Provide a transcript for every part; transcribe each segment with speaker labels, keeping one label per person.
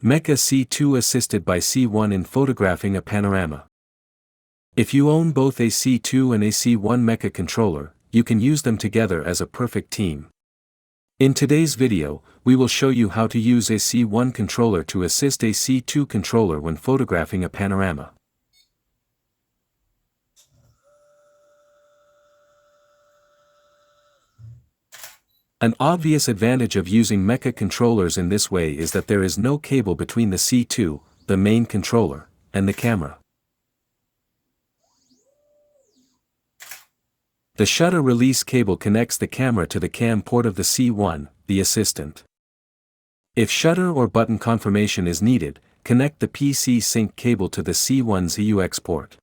Speaker 1: MECHA C2 assisted by C1 in photographing a panorama. If you own both a C2 and a C1 MECHA controller, you can use them together as a perfect team. In today's video, we will show you how to use a C1 controller to assist a C2 controller when photographing a panorama. An obvious advantage of using MECHA controllers in this way is that there is no cable between the C2, the main controller, and the camera. The shutter release cable connects the camera to the cam port of the C1, the assistant. If shutter or button confirmation is needed, connect the PC sync cable to the C1's UX port.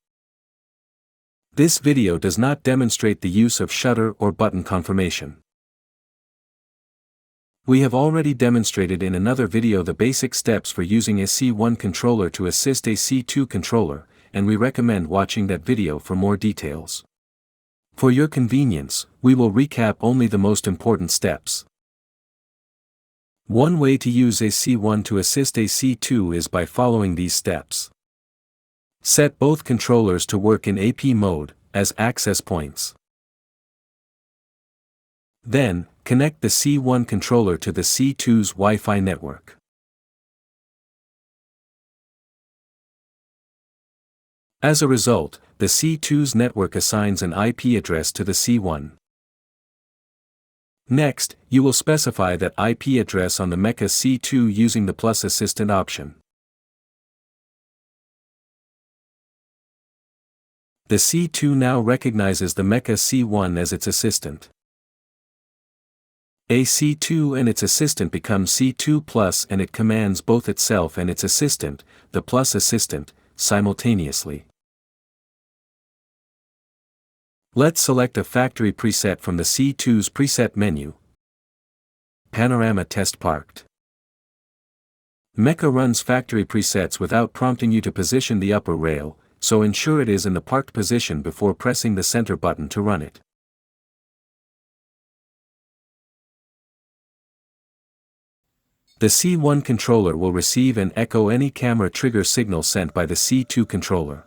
Speaker 1: This video does not demonstrate the use of shutter or button confirmation. We have already demonstrated in another video the basic steps for using a C1 controller to assist a C2 controller, and we recommend watching that video for more details. For your convenience, we will recap only the most important steps. One way to use a C1 to assist a C2 is by following these steps. Set both controllers to work in AP mode, as access points. Then, connect the C1 controller to the C2's Wi-Fi network. As a result, the C2's network assigns an IP address to the C1. Next, you will specify that IP address on the MECHA C2 using the plus assistant option. The C2 now recognizes the MECHA C1 as its assistant. A C2 and its assistant become C2 Plus, and it commands both itself and its assistant, the Plus assistant, simultaneously. Let's select a factory preset from the C2's preset menu. Panorama Test Parked. MECHA runs factory presets without prompting you to position the upper rail, so ensure it is in the parked position before pressing the center button to run it. The C1 controller will receive and echo any camera trigger signal sent by the C2 controller.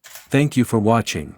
Speaker 1: Thank you for watching.